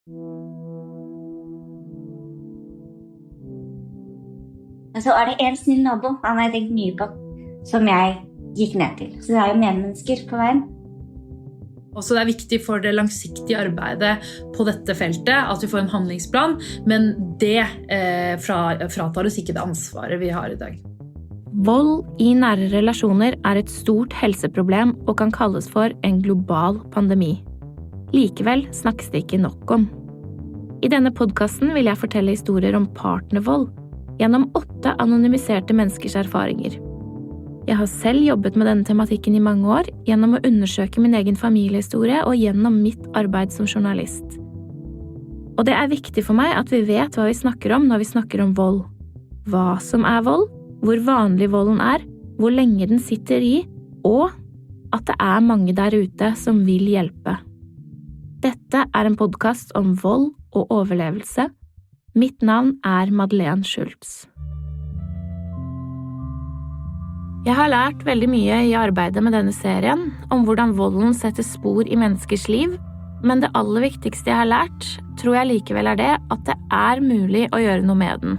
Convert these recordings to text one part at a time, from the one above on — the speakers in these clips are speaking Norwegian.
Så det en snill nabo, han har jeg tenkt mye på, som jeg gikk ned til. Så det jo medmennesker på veien. Også det viktig for det langsiktige arbeidet på dette feltet at vi får en handlingsplan, men det fratar oss ikke det ansvaret vi har i dag. Vold i nære relasjoner et stort helseproblem og kan kalles for en global pandemi. Likevel snakkes det ikke nok om. I denne podcasten vil jeg fortelle historier om partnervold gjennom 8 anonymiserte menneskers erfaringer. Jeg har selv jobbet med denne tematikken i mange år gjennom å undersøke min egen familiehistorie og gjennom mitt arbeid som journalist. Og det viktig for meg at vi vet hva vi snakker om når vi snakker om vold. Hva som vold, hvor vanlig volden hvor lenge den sitter i, og at det mange der ute som vil hjelpe. Dette en podcast om vold og overlevelse. Mitt navn Madeleine Schultz. Jeg har lært veldig mye i arbeidet med denne serien, om hvordan volden setter spor i menneskers liv, men det aller viktigste jeg har lært, tror jeg likevel det at det mulig å gjøre noe med den.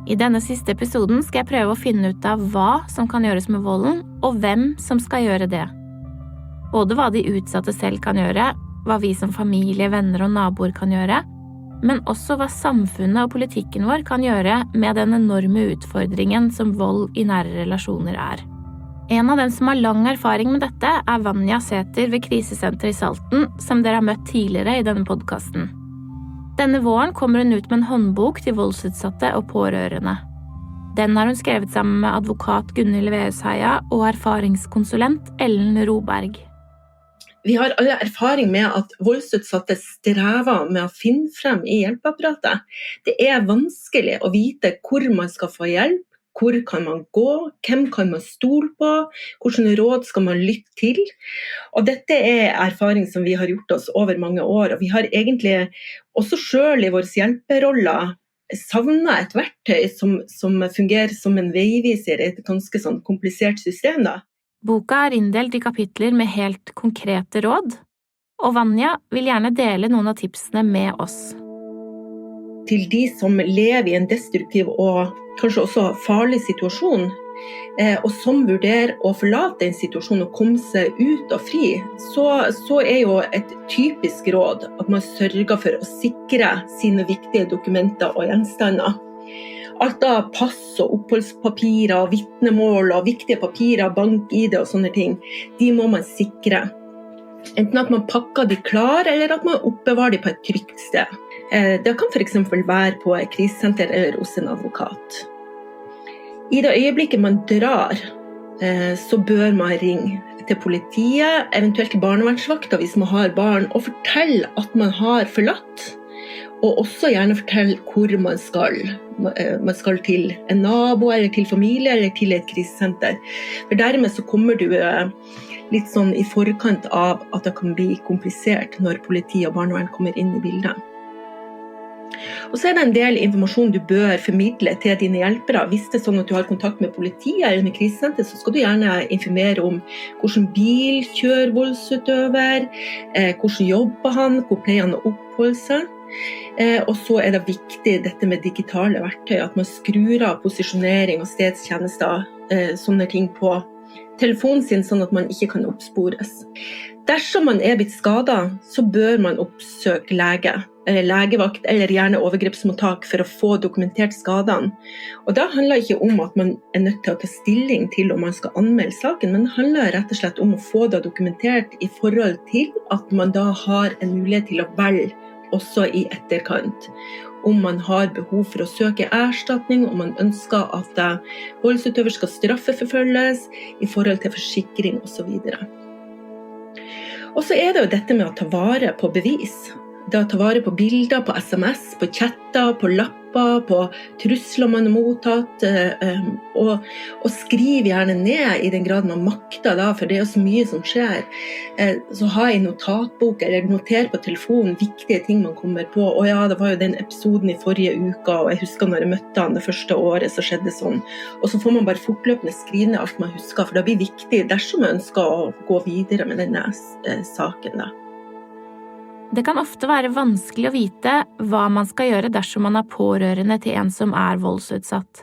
I denne siste episoden skal jeg prøve å finne ut av hva som kan gjøres med volden, og hvem som skal gjøre det. Både hva de utsatte selv kan gjøre, hva vi som familie, venner og naboer kan gjøre, men også hva samfunnet og politikken vår kan gjøre med den enorme utfordringen som vold i nære relasjoner En av dem som har lang erfaring med dette Vanja Sæther ved krisesenteret i Salten, som dere har møtt tidligere i denne podcasten. Denne våren kommer hun ut med en håndbok til voldsutsatte og pårørende. Den har hun skrevet sammen med advokat Gunhild Veusheia og erfaringskonsulent Ellen Roberg. Vi har alle erfaring med at voldsutsatte strever med å finne frem i hjelpeapparatet. Det vanskelig å vite hvor man skal få hjelp, hvor kan man gå, hvem kan man stole på, hvilke råd skal man lytte til. Og dette erfaring som vi har gjort oss over mange år, og vi har egentlig også selv i vår hjelperoller savnet et verktøy som fungerer som en veiviser i et ganske sånn komplisert system da. Boka inndelt i kapitler med helt konkrete råd, og Vanja vil gjerne dele noen av tipsene med oss. Til de som lever i en destruktiv og kanskje også farlig situasjon, og som vurderer å forlate en situasjon og komme seg ut og fri, så jo et typisk råd at man sørger for å sikre sine viktige dokumenter og gjenstander. Alt av pass og oppholdspapirer, vitnemål og viktige papirer, bank-ID og sånne ting, de må man sikre. Enten at man pakker de klar, eller at man oppbevarer de på et trygt sted. Det kan for eksempel være på et krisesenter eller hos en advokat. I det øyeblikket man drar, så bør man ringe til politiet, eventuelt til barnevernsvakta hvis man har barn, og fortelle at man har forlatt. Og også gjerne fortelle hvor man skal. Man skal til en nabo, eller til familie, eller til et krisesenter. For dermed så kommer du litt sånn i forkant av at det kan bli komplisert når politi og barnevern kommer inn i bildet. Og så det en del informasjon du bør formidle til dine hjelpere. Hvis det sånn at du har kontakt med politiet eller med krisesenter, så skal du gjerne informere om hvordan bil kjører voldsutøver, hvordan jobber han, hvor pleier han å oppholde seg. Og så det viktig dette med digitale verktøy, at man skrur av posisjonering og stedstjenester, sånne ting på telefonen sin, sånn at man ikke kan oppspores. Dersom man blitt skadet, så bør man oppsøke lege, eller legevakt, eller gjerne overgrepsmottak for å få dokumentert skadene. Og da handler det ikke om at man nødt til å ta stilling til om man skal anmelde saken, men det handler rett og slett om å få det dokumentert i forhold til at man da har en mulighet til å velge også i etterkant. Om man har behov for å søke erstatning, om man ønsker at voldsutøver skal straffeforfølges i forhold til forsikring og så videre. Og så det jo dette med å ta vare på bevis. Det å ta vare på bilder, på SMS, på chatter, på lapper, på trusler man har mottatt, og skriv gjerne ned i den grad man makter da, for det jo så mye som skjer. Så ha en notatbok, eller noter på telefonen viktige ting man kommer på. Og ja, det var jo den episoden i forrige uke, og jeg husker når jeg møtte han det første året, så skjedde sånn. Og så får man bare fortløpende skrive ned alt man husker, for det blir viktig dersom man ønsker å gå videre med denne saken da. Det kan ofte være vanskelig å vite hva man skal gjøre dersom man er pårørende til en som er voldsutsatt.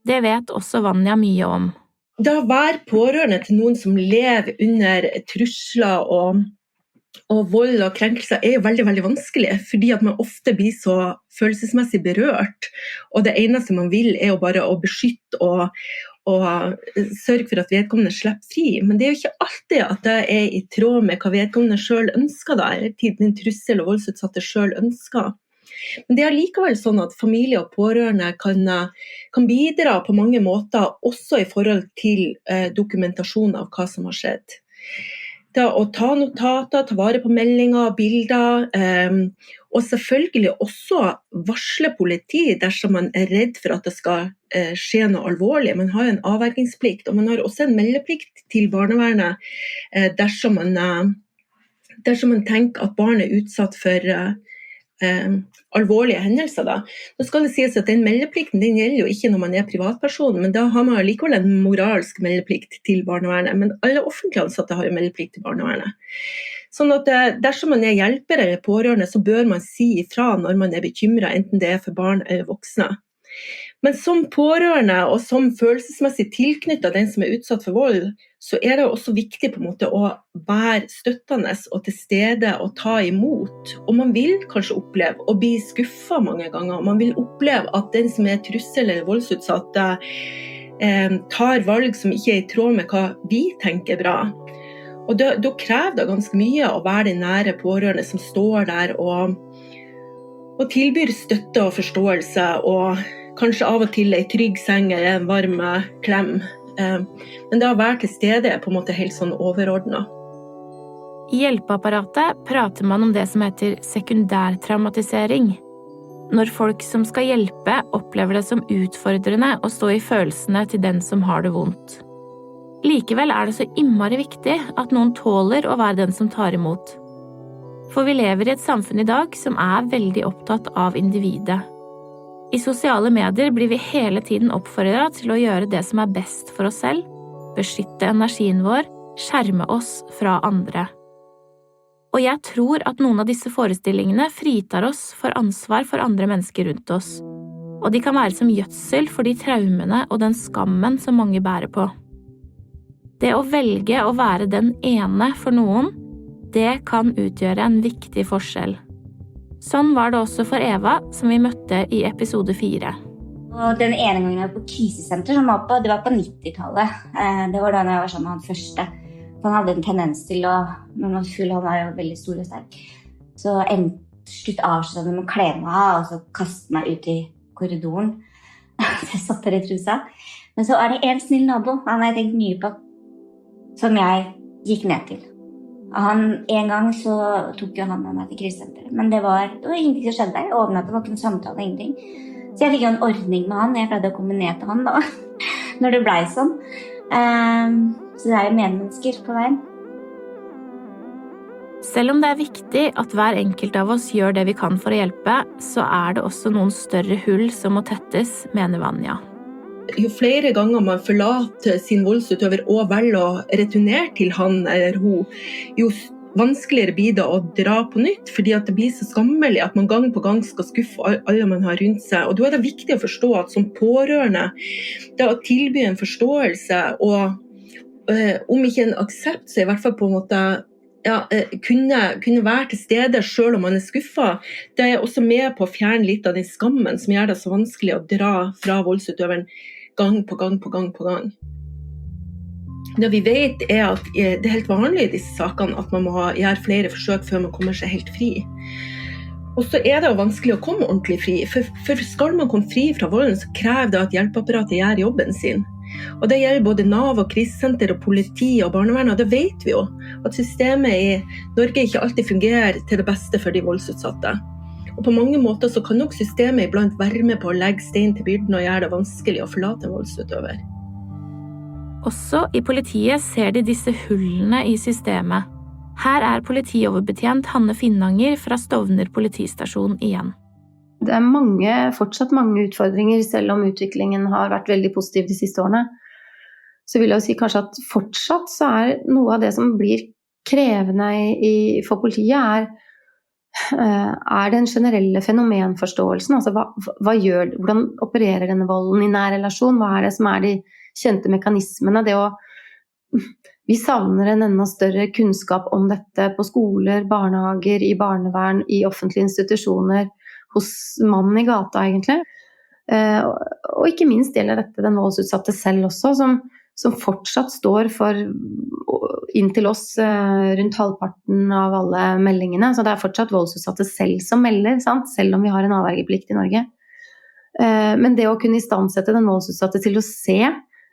Det vet også Vanja mye om. Da å være pårørende til noen som lever under trusler og vold og krenkelser er jo veldig, veldig vanskelig, fordi at man ofte blir så følelsesmessig berørt, og det eneste man vil er jo bare å beskytte og sørge for at vedkommende slipper fri. Men det er jo ikke alltid at det er i tråd med hva vedkommende selv ønsker, eller den trussel og voldsutsatte selv ønsker. Men det er likevel sånn at familie og pårørende kan bidra på mange måter, også i forhold til dokumentasjon av hva som har skjedd. Det å ta notater, ta vare på meldinger, bilder, og selvfølgelig også varsle politi dersom man er redd for at det skal skje noe alvorlig. Man har jo en avvergingsplikt, og man har også en meldeplikt til barnevernet dersom man tenker at barnet er utsatt for alvorlige hendelser. Nå skal det sies at den meldeplikten den gjelder jo ikke når man er privatperson, men da har man likevel en moralsk meldeplikt til barnevernet. Men alle offentlige ansatte har jo meldeplikt til barnevernet. Sånn at dersom man er hjelper eller pårørende, så bør man si ifra når man er bekymret, enten det er for barn eller voksne. Men som pårørende og som følelsesmessig tilknyttet den som er utsatt for vold, så er det også viktig på en måte å være støttende og til stede og ta imot. Og man vil kanskje oppleve å bli skuffet mange ganger. Man vil oppleve at den som er trussel eller voldsutsatt tar valg som ikke er i tråd med hva vi tenker bra. Og da krever det ganske mye å være den nære pårørende som står der og tilbyr støtte og forståelse, og kanskje av og til en trygg seng eller en varm klem. Men det å være til stede er på en måte helt sånn overordnet. I hjelpeapparatet prater man om det som heter sekundærtraumatisering. Når folk som skal hjelpe opplever det som utfordrende å stå i følelsene til den som har det vondt. Likevel er det så innmari viktig at noen tåler å være den som tar imot. For vi lever i et samfunn i dag som er veldig opptatt av individet. I sosiale medier blir vi hele tiden oppfordret til å gjøre det som er best for oss selv, beskytte energien vår, skjerme oss fra andre. Og jeg tror at noen av disse forestillingene fritar oss for ansvar for andre mennesker rundt oss. Og de kan være som gjødsel for de traumene og den skammen som mange bærer på. Det å velge å være den ene for noen, det kan utgjøre en viktig forskjell. Sånn var det også for Eva, som vi møtte i episode 4. Og den ene gangen jeg var på krisesenter, det var på 90-tallet. Det var da jeg var sammen med han første. Han hadde en tendens til å, når han var full, han var jo veldig stor og sterk, så slutt avsluttet med å kle meg av, og så kaste meg ut i korridoren. Jeg satt der i trusa. Men så er det en snill nabo, han har jeg tenkt mye på, som jeg gikk ned til. En gang så tok jo han med meg til krisesenteret, men det var ingenting som skjedde. Jeg åpnet, det var ikke noen samtale, ingenting. Så jeg fikk jo en ordning med han, jeg pleide å komme ned til han da, når det ble sånn. Så det er jo medmennesker på veien. Selv om det er viktig at hver enkelt av oss gjør det vi kan for å hjelpe, så er det også noen større hull som må tettes, mener Vanja. Jo flere ganger man forlater sin voldsutøver og velger å returnere til han eller hun, jo vanskeligere blir det å dra på nytt, fordi at det blir så skammelig at man gang på gang skal skuffe alle man har rundt seg. Og da er det viktig å forstå at som pårørende, det å tilby en forståelse, og om ikke en aksept, så i hvert fall på en måte kunne være til stede selv om man er skuffet, det er også med på å fjerne litt av den skammen som gjør det så vanskelig å dra fra voldsutøveren gang på gang på gang på gang. Det vi vet er at det er helt vanlig i disse sakene at man må gjøre flere forsøk før man kommer seg helt fri. Og så er det jo vanskelig å komme ordentlig fri, for skal man komme fri fra volden, så krever det at hjelpeapparatet gjør jobben sin. Og det gjelder både Nav og krisesenter og politi og barnevern, og det vet vi jo, at systemet i Norge ikke alltid fungerer til det beste for de voldsutsatte. Og på mange måter så kan nok systemet iblant være med på å legge stein til byrden og gjøre det vanskelig å forlate en voldsutøver. Også i politiet ser de disse hullene i systemet. Her er politioverbetjent Hanne Finnanger fra Stovner politistasjon igjen. Det er fortsatt mange utfordringer, selv om utviklingen har vært veldig positiv de siste årene. Så vil jeg si kanskje at fortsatt så er noe av det som blir krevende for politiet, er den generelle fenomenforståelsen, altså hvordan opererer denne volden i nær relasjon, hva det som de kjente mekanismene, vi savner en enda større kunnskap om dette på skoler, barnehager, i barnevern, i offentlige institusjoner, hos mannen i gata egentlig. Og ikke minst gjelder dette den voldsutsatte selv også, som fortsatt står for inntil oss rundt halvparten av alle meldingene, så det fortsatt voldsutsatte selv som melder, sant? Selv om vi har en avvergeplikt i Norge. Men det å kunne istandsette den voldsutsatte til å se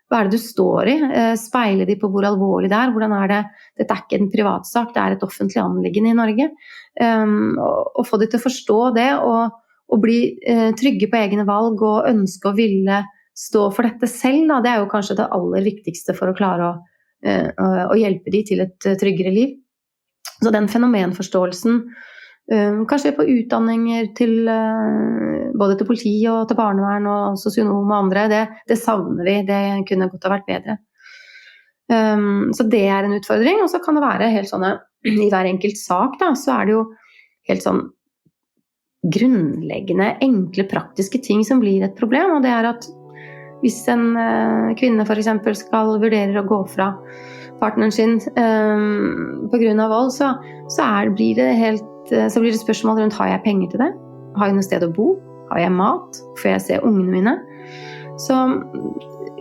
hva det du står i, speile de på hvor alvorlig det hvordan det, dette ikke en privatsak, det et offentlig anliggende i Norge, og få de til å forstå det, og bli trygge på egne valg, og ønske å ville stå for dette selv, det jo kanskje det aller viktigste for å klare å hjelpe de til et tryggere liv. Så den fenomenforståelsen, kanskje på utdanninger til både til politi og til barnevern og sosionom og andre, det savner vi, det kunne godt ha vært bedre. Så det en utfordring, og så kan det være helt sånne, i hver enkelt sak da, så det jo helt sånn grunnleggende, enkle, praktiske ting som blir et problem, og det at hvis en kvinne for eksempel skal vurdere å gå fra partneren sin på grunn av vold, så blir det spørsmål rundt, har jeg penger til det? Har jeg noe sted å bo? Har jeg mat? Får jeg se ungene mine? Så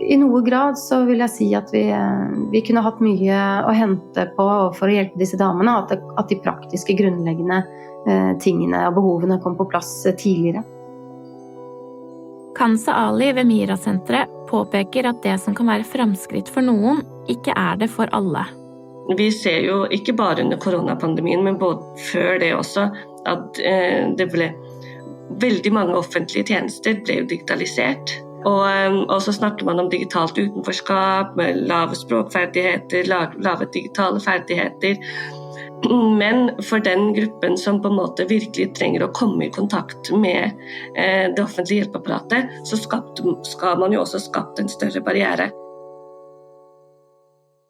i noe grad så vil jeg si at vi kunne hatt mye å hente på for å hjelpe disse damene, at de praktiske grunnleggende tingene og behovene kom på plass tidligere. Kansa Ali ved Mira-senteret påpeker at det som kan være fremskritt for noen, ikke det for alle. Vi ser jo ikke bare under koronapandemien, men både før det også, at det ble veldig mange offentlige tjenester ble digitalisert. Og så snakker man om digitalt utenforskap, med lave språkferdigheter, lave digitale ferdigheter. Men for den gruppen som på en måte virkelig trenger å komme i kontakt med det offentlige hjelpeapparatet, så skal man jo også skapt en større barriere.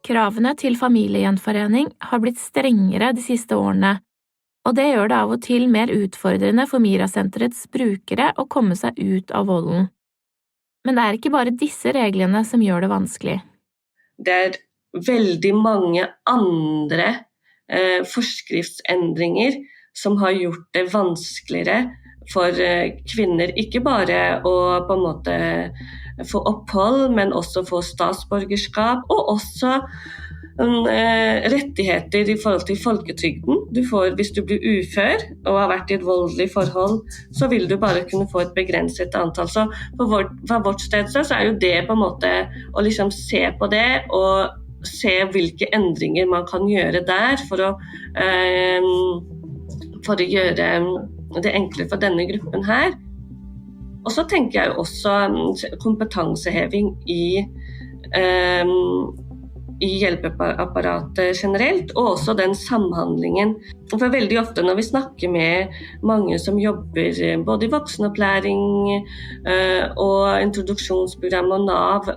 Kravene til familiegjenforening har blitt strengere de siste årene, og det gjør det av og til mer utfordrende for Mira-senterets brukere å komme seg ut av volden. Men det ikke bare disse reglene som gjør det vanskelig. Det veldig mange andre forskriftsendringer som har gjort det vanskeligere for kvinner, ikke bare å på en måte få opphold, men også få statsborgerskap, og også rettigheter i forhold til folketrygden. Du får, hvis du blir ufør og har vært i et voldelig forhold, så vil du bare kunne få et begrenset antall. Så fra vårt sted så jo det på en måte å liksom se på det og se hvilke endringer man kan gjøre der for å gjøre det enklere for denne gruppen her. Og så tenker jeg også kompetanseheving i hjelpeapparatet generelt, og også den samhandlingen. For veldig ofte når vi snakker med mange som jobber både i voksenopplæring og introduksjonsprogram og NAV,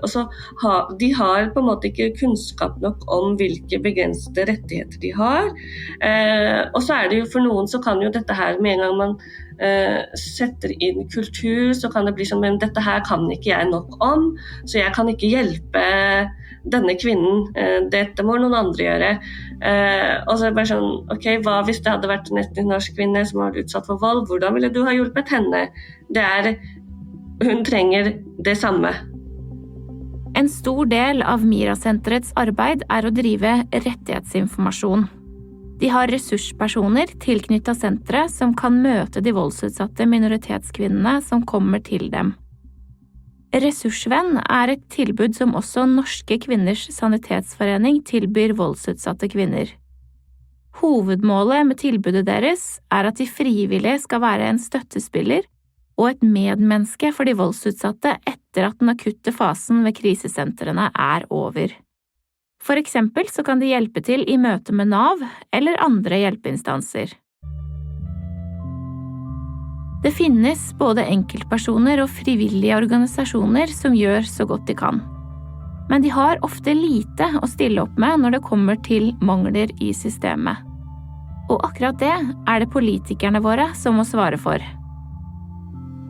de har på en måte ikke kunnskap nok om hvilke begrensede rettigheter de har. Og så det jo for noen så kan jo dette her, med en gang man setter inn kultur, så kan det bli sånn, men dette her kan ikke jeg nok om, så jeg kan ikke hjelpe denne kvinnen, dette må noen andre gjøre. Og så bare sånn, ok, hva hvis det hadde vært en etnisk norsk kvinne som var utsatt for vold, hvordan ville du ha hjulpet henne? Hun trenger det samme. En stor del av Mira-senterets arbeid å drive rettighetsinformasjon. De har ressurspersoner tilknyttet senteret som kan møte de voldsutsatte minoritetskvinnene som kommer til dem. Ressursvenn et tilbud som også Norske Kvinners Sanitetsforening tilbyr voldsutsatte kvinner. Hovedmålet med tilbudet deres at de frivillige skal være en støttespiller og et medmenneske for de voldsutsatte etter at den akutte fasen ved krisesentrene over. For eksempel så kan de hjelpe til i møte med NAV eller andre hjelpeinstanser. Det finnes både enkeltpersoner og frivillige organisasjoner som gjør så godt de kan. Men de har ofte lite å stille opp med når det kommer til mangler i systemet. Og akkurat det det politikerne våre som må svare for.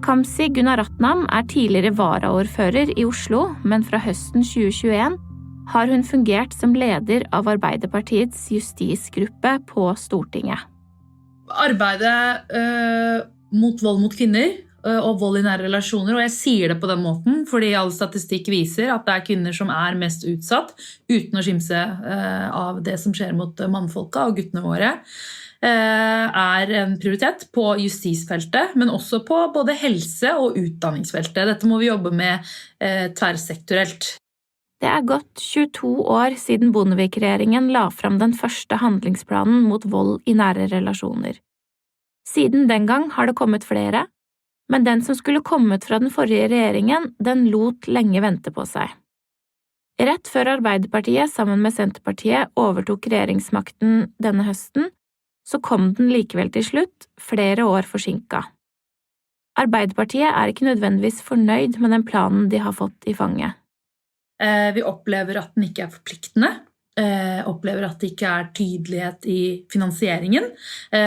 Kamzy Gunaratnam tidligere varaordfører i Oslo, men fra høsten 2021 har hun fungert som leder av Arbeiderpartiets justisgruppe på Stortinget. Arbeidet mot vold mot kvinner og vold i nære relasjoner, og jeg sier det på den måten fordi all statistikk viser at det kvinner som mest utsatt, uten å skimse av det som skjer mot mannfolka og guttene våre, en prioritet på justisfeltet, men også på både helse- og utdanningsfeltet. Dette må vi jobbe med tverrsektorelt. Det gått 22 år siden Bondevik-regjeringen la fram den første handlingsplanen mot vold i nære relasjoner. Siden den gang har det kommet flere, men den som skulle kommet fra den forrige regjeringen, den lot lenge vente på seg. Rett før Arbeiderpartiet sammen med Senterpartiet overtok regjeringsmakten denne høsten, så kom den likevel til slutt, flere år forsinket. Arbeiderpartiet ikke nødvendigvis fornøyd med den planen de har fått i fanget. Vi opplever at den ikke forpliktende, opplever at det ikke tydelighet i finansieringen,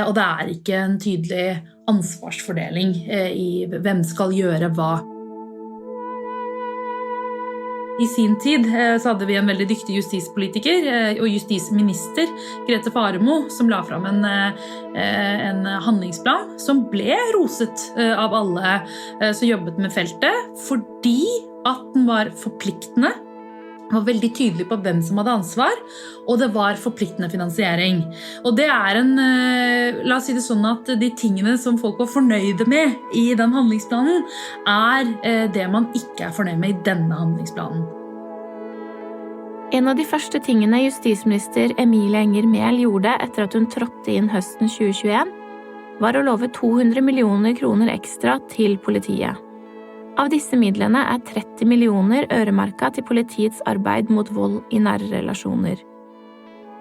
og det ikke en tydelig ansvarsfordeling i hvem skal gjøre hva. I sin tid så hadde vi en veldig dyktig justispolitiker og justisminister, Grete Faremo, som la fram en handlingsplan som ble roset av alle som jobbet med feltet, fordi at den var forpliktende, var veldig tydelig på hvem som hadde ansvar, og det var forpliktende finansiering. Og det la oss si det sånn at de tingene som folk var fornøyde med i den handlingsplanen, det man ikke fornøyd med i denne handlingsplanen. En av de første tingene justisminister Emilie Enger Mehl gjorde etter at hun trådte inn høsten 2021, var å love 200 millioner kroner ekstra til politiet. Av disse midlene 30 millioner øremerket til politiets arbeid mot vold i nære relasjoner.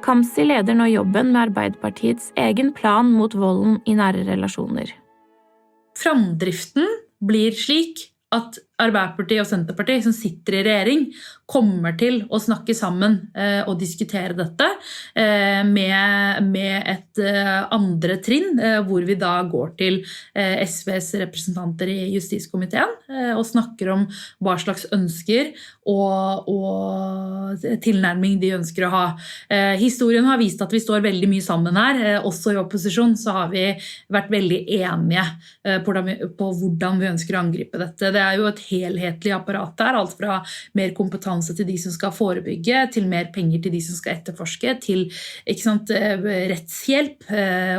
Kamzy leder nå jobben med Arbeiderpartiets egen plan mot volden i nære relasjoner. Framdriften blir slik at Arbeiderpartiet og Senterpartiet som sitter i regjering kommer til å snakke sammen og diskutere dette med et andre trinn, hvor vi da går til SVs representanter i justiskomiteen og snakker om hva slags ønsker og tilnærming de ønsker å ha. Historien har vist at vi står veldig mye sammen her, også i opposisjon så har vi vært veldig enige på hvordan vi ønsker å angripe dette. Det jo et helhetlig apparat der, alt fra mer kompetanse til de som skal forebygge, til mer penger til de som skal etterforske, til rettshjelp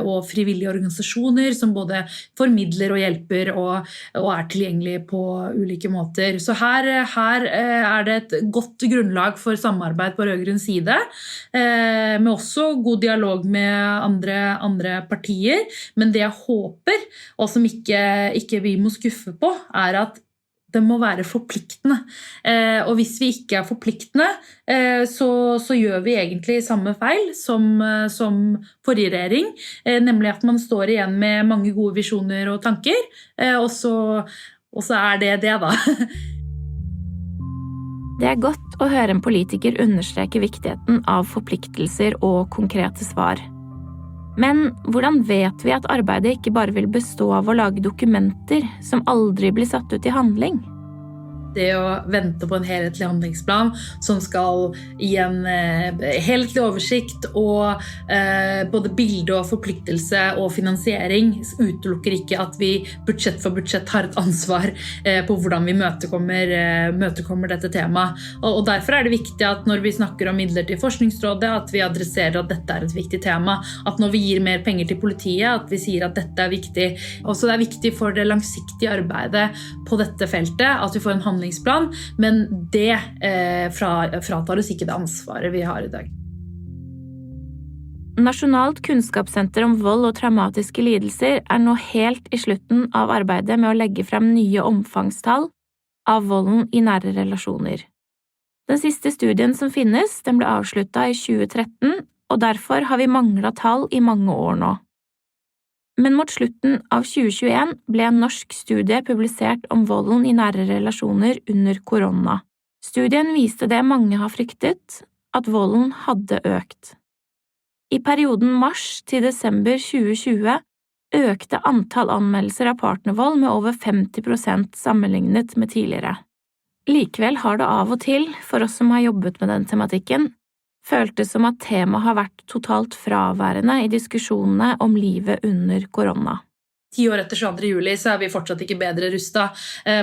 og frivillige organisasjoner som både formidler og hjelper og tilgjengelige på ulike måter. Så her det et godt grunnlag for samarbeid på rød-grønn side, med også god dialog med andre partier, men det jeg håper, og som ikke vi må skuffe på, at det må være forpliktende. Og hvis vi ikke forpliktende, så gjør vi egentlig samme feil som forrige regjering, nemlig at man står igjen med mange gode visjoner og tanker, og så det da. Det godt å høre en politiker understreke viktigheten av forpliktelser og konkrete svar. Men hvordan vet vi at arbeidet ikke bare vil bestå av å lage dokumenter som aldri blir satt ut i handling? Det å vente på en helhetlig handlingsplan som skal gi en helhetlig oversikt og både bilde og forpliktelse og finansiering utelukker ikke at vi budsjett for budsjett har et ansvar på hvordan vi møtekommer dette temaet. Og derfor det viktig at når vi snakker om midler til Forskningsrådet, at vi adresserer at dette et viktig tema, at når vi gir mer penger til politiet, at vi sier at dette viktig. Også det viktig for det langsiktige arbeidet på dette feltet, at vi får en handlingsplan, men det fratar oss ikke det ansvaret vi har i dag. Nasjonalt kunnskapssenter om vold og traumatiske lidelser nå helt i slutten av arbeidet med å legge frem nye omfangstall av volden i nære relasjoner. Den siste studien som finnes, den ble avsluttet i 2013, og derfor har vi manglet tall i mange år nå. Men mot slutten av 2021 ble en norsk studie publisert om volden i nære relasjoner under korona. Studien viste det mange har fryktet, at volden hadde økt. I perioden mars til desember 2020 økte antall anmeldelser av partnervold med over 50% sammenlignet med tidligere. Likevel har det av og til, for oss som har jobbet med den tematikken, føltes som at temaet har vært totalt fraværende i diskusjonene om livet under korona. 10 år etter 22. juli så vi fortsatt ikke bedre rustet.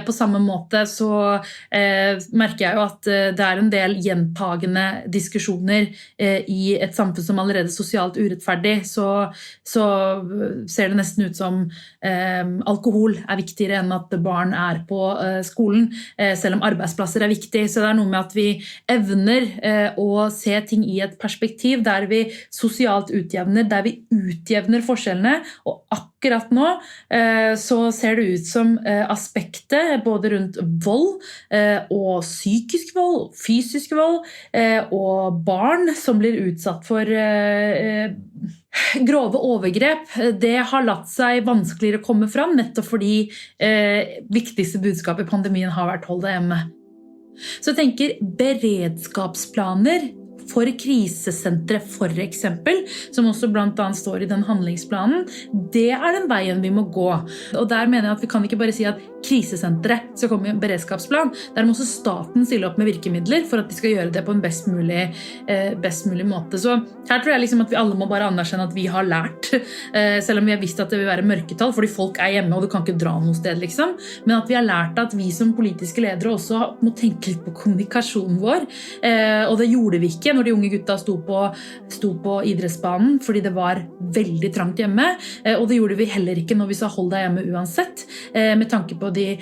På samme måte så merker jeg jo at det en del gjentagende diskusjoner i et samfunn som allerede sosialt urettferdig, så ser det nesten ut som alkohol viktigere enn at barn på skolen, selv om arbeidsplasser viktig. Så det noe med at vi evner å se ting i et perspektiv der vi sosialt utjevner, der vi utjevner forskjellene, og akkurat nå så ser det ut som aspektet både rundt vold og psykisk vold, fysisk vold og barn som blir utsatt for grove overgrep, det har latt seg vanskeligere komme fram, nettopp fordi viktigste budskap i pandemien har vært hold deg hjemme. Så jeg tenker beredskapsplaner for krisesentre for eksempel, som også blant annet står i den handlingsplanen, det den veien vi må gå. Og der mener jeg at vi kan ikke bare si at krisesentre skal komme i en beredskapsplan. Der må også staten stille opp med virkemidler for at de skal gjøre det på en best mulig måte. Så her tror jeg liksom at vi alle må bare anerkjenne at vi har lært, selv om vi har visst at det vil være mørketall, fordi folk hjemme og du kan ikke dra noe sted liksom, men at vi har lært at vi som politiske ledere også må tenke litt på kommunikasjonen vår, og det gjorde vi ikke når de unge gutta sto på idrettsbanen, fordi det var veldig trangt hjemme, og det gjorde vi heller ikke når vi sa hold deg hjemme uansett, med tanke på de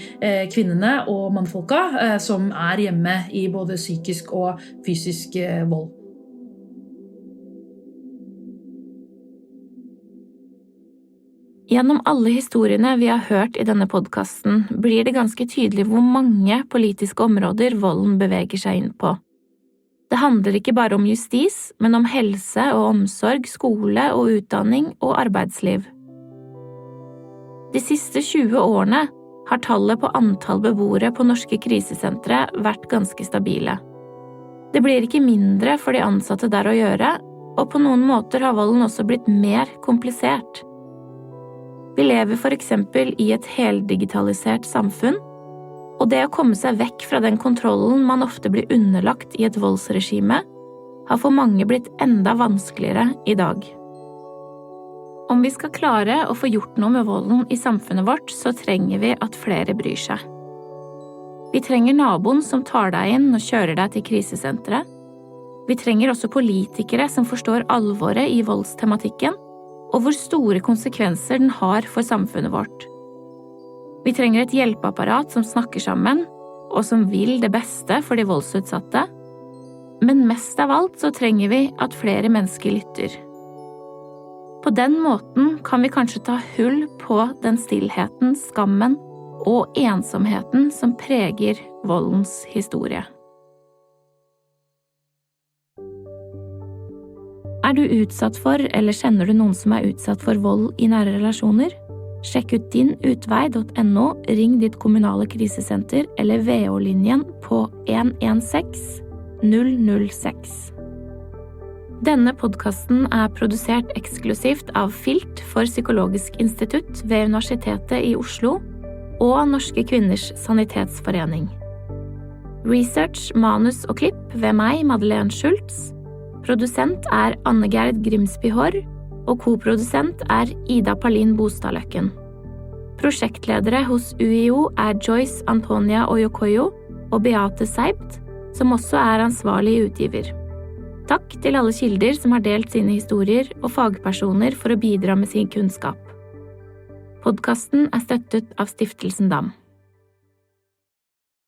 kvinnene og mannfolka som hjemme i både psykisk og fysisk vold. Gjennom alle historiene vi har hørt i denne podcasten, blir det ganske tydelig hvor mange politiske områder volden beveger seg inn på. Det handler ikke bare om justis, men om helse og omsorg, skole og utdanning og arbeidsliv. De siste 20 årene har tallet på antall beboere på norske krisesentre vært ganske stabile. Det blir ikke mindre for de ansatte der å gjøre, og på noen måter har volden også blitt mer komplisert. Vi lever for eksempel i et heldigitalisert samfunn, og det å komme seg vekk fra den kontrollen man ofte blir underlagt i et voldsregime, har for mange blitt enda vanskeligere i dag. Om vi skal klare å få gjort noe med volden i samfunnet vårt, så trenger vi at flere bryr seg. Vi trenger naboen som tar deg inn og kjører deg til krisesenteret. Vi trenger også politikere som forstår alvoret i voldstematikken, og hvor store konsekvenser den har for samfunnet vårt. Vi trenger et hjelpeapparat som snakker sammen, og som vil det beste for de voldsutsatte. Men mest av alt så trenger vi at flere mennesker lytter. På den måten kan vi kanskje ta hull på den stillheten, skammen og ensomheten som preger voldens historie. Du utsatt for, eller kjenner du noen som utsatt for vold i nære relasjoner? Sjekk ut dinutvei.no, ring ditt kommunale krisesenter eller VO-linjen på 116 006. Denne podcasten produsert eksklusivt av FILT for Psykologisk Institutt ved Universitetet i Oslo og Norske Kvinners Sanitetsforening. Research, manus og klipp ved meg, Madeleine Schultz. Produsent Anne-Gerd Grimsby Haarr, og koprodusent Ida Palin Bostadløkken. Prosjektledere hos UiO Joyce Antonia Oyokoyo og Beate Seibt, som også ansvarlig utgiver. Takk til alle kilder som har delt sine historier og fagpersoner for å bidra med sin kunnskap. Podcasten støttet av Stiftelsen Dam.